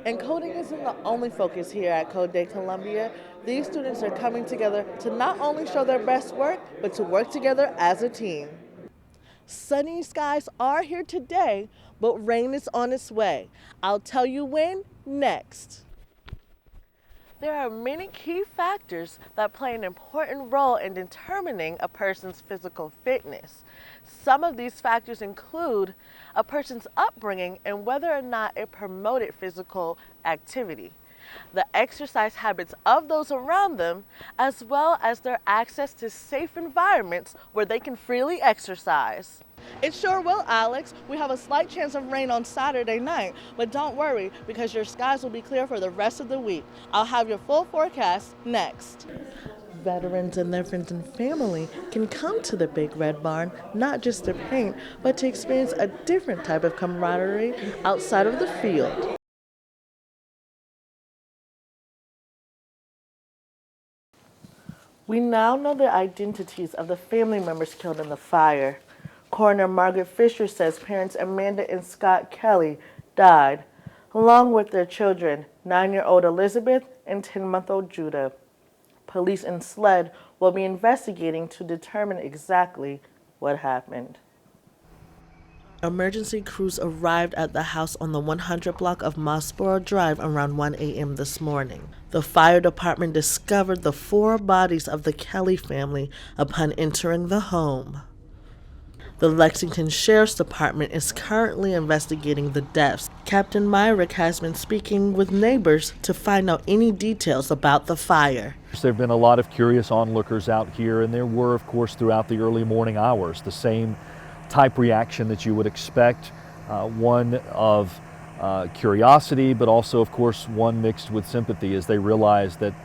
And coding isn't the only focus here at Code Day Columbia. These students are coming together to not only show their best work, but to work together as a team. Sunny skies are here today, but rain is on its way. I'll tell you when next. There are many key factors that play an important role in determining a person's physical fitness. Some of these factors include a person's upbringing and whether or not it promoted physical activity, the exercise habits of those around them, as well as their access to safe environments where they can freely exercise. It sure will, Alex. We have a slight chance of rain on Saturday night, but don't worry because your skies will be clear for the rest of the week. I'll have your full forecast next. Veterans and their friends and family can come to the Big Red Barn not just to paint, but to experience a different type of camaraderie outside of the field. We now know the identities of the family members killed in the fire. Coroner Margaret Fisher says parents Amanda and Scott Kelly died, along with their children, 9-year-old Elizabeth and 10-month-old Judah. Police and SLED will be investigating to determine exactly what happened. Emergency crews arrived at the house on the 100 block of Mossboro Drive around 1 a.m. this morning. The fire department discovered the 4 bodies of the Kelly family upon entering the home. The Lexington Sheriff's Department is currently investigating the deaths. Captain Myrick has been speaking with neighbors to find out any details about the fire. There have been a lot of curious onlookers out here, and there were, of course, throughout the early morning hours, the same type reaction that you would expect, one of curiosity, but also, of course, one mixed with sympathy as they realized that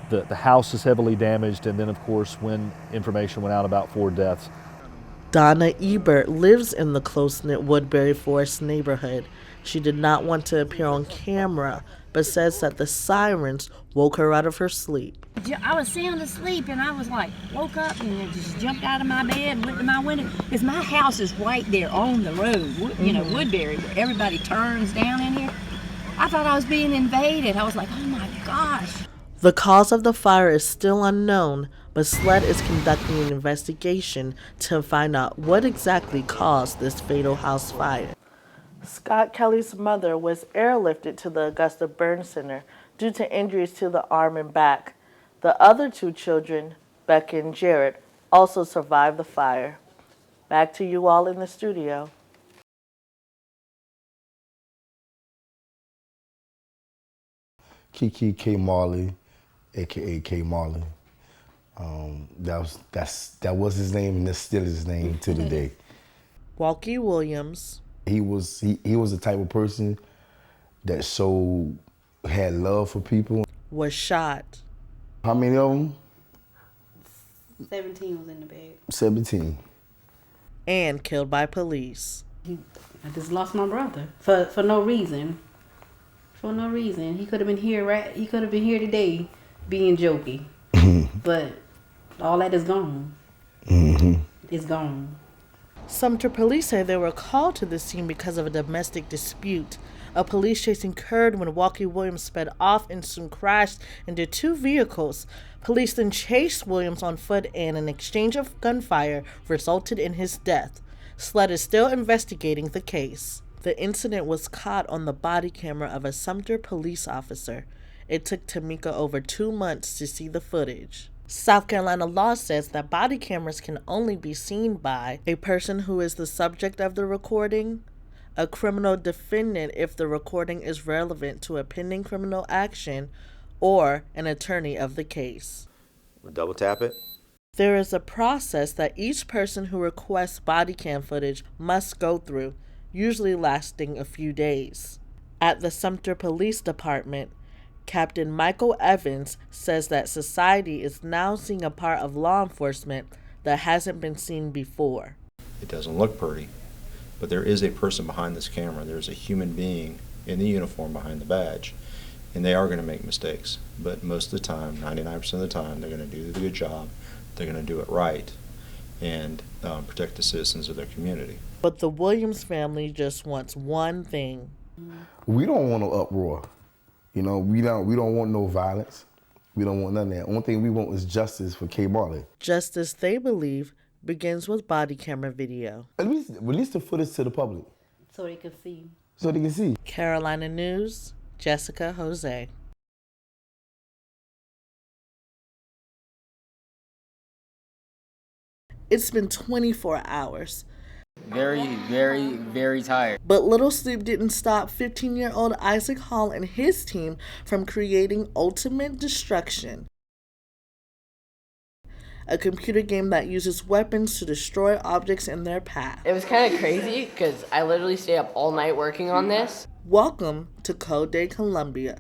the house is heavily damaged, and then, of course, when information went out about 4 deaths. Donna Ebert lives in the close-knit Woodbury Forest neighborhood. She did not want to appear on camera, but says that the sirens woke her out of her sleep. I was sound asleep and I was like, woke up and just jumped out of my bed and went to my window. Because my house is right there on the road, Woodbury, where everybody turns down in here. I thought I was being invaded. I was like, oh my gosh. The cause of the fire is still unknown, but SLED is conducting an investigation to find out what exactly caused this fatal house fire. Scott Kelly's mother was airlifted to the Augusta Burn Center due to injuries to the arm and back. The other 2 children, Becca and Jared, also survived the fire. Back to you all in the studio. Kiki K. Marley, aka K. Marley. That was his name, and that's still his name to the day. Walkie Williams. He was the type of person that had love for people. Was shot. How many of them? 17 was in the bed. 17. And killed by police. I just lost my brother for no reason. For no reason. He could have been here, right? He could have been here today being jokey. But all that is gone. It's gone. Sumter police say they were called to the scene because of a domestic dispute. A police chase occurred when Walkie Williams sped off and soon crashed into 2 vehicles. Police then chased Williams on foot and an exchange of gunfire resulted in his death. SLED is still investigating the case. The incident was caught on the body camera of a Sumter police officer. It took Tamika over 2 months to see the footage. South Carolina law says that body cameras can only be seen by a person who is the subject of the recording, a criminal defendant if the recording is relevant to a pending criminal action, or an attorney of the case. We'll double tap it. There is a process that each person who requests body cam footage must go through, usually lasting a few days. At the Sumter Police Department, Captain Michael Evans says that society is now seeing a part of law enforcement that hasn't been seen before. It doesn't look pretty, but there is a person behind this camera. There's a human being in the uniform behind the badge, and they are going to make mistakes. But most of the time, 99% of the time, they're going to do the good job. They're going to do it right and protect the citizens of their community. But the Williams family just wants one thing. We don't want no uproar. You know, we don't want no violence. We don't want none of that. Only thing we want is justice for K. Marley. Justice, they believe, begins with body camera video. At least release the footage to the public. So they can see. So they can see. Carolina News, Jessica Hosey. It's been 24 hours. Very, very, very tired. But little sleep didn't stop 15-year-old Isaac Hall and his team from creating Ultimate Destruction, a computer game that uses weapons to destroy objects in their path. It was kind of crazy because I literally stayed up all night working on this. Welcome to Code Day Columbia,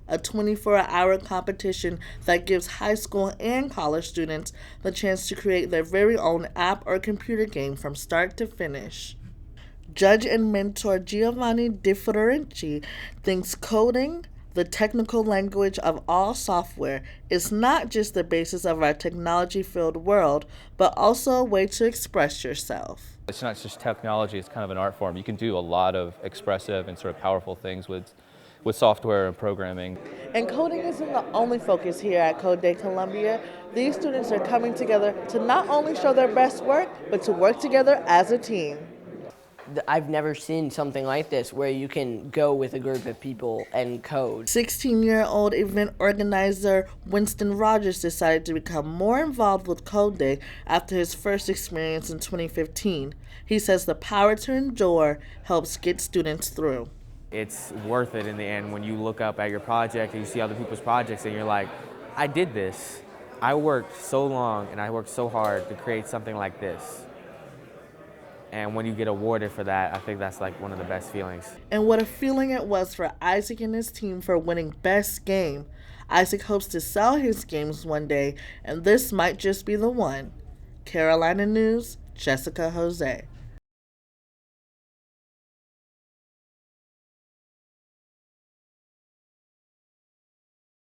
a 24-hour competition that gives high school and college students the chance to create their very own app or computer game from start to finish. Judge and mentor Giovanni DiFiorenci thinks coding, the technical language of all software, is not just the basis of our technology-filled world, but also a way to express yourself. It's not just technology, it's kind of an art form. You can do a lot of expressive and sort of powerful things with software and programming. And coding isn't the only focus here at Code Day Columbia. These students are coming together to not only show their best work, but to work together as a team. I've never seen something like this where you can go with a group of people and code. 16-year-old event organizer Winston Rogers decided to become more involved with Code Day after his first experience in 2015. He says the power to endure helps get students through. It's worth it in the end when you look up at your project and you see other people's projects and you're like, I did this. I worked so long and I worked so hard to create something like this. And when you get awarded for that, I think that's like one of the best feelings. And what a feeling it was for Isaac and his team for winning Best Game. Isaac hopes to sell his games one day, and this might just be the one. Carolina News, Jessica Hosey.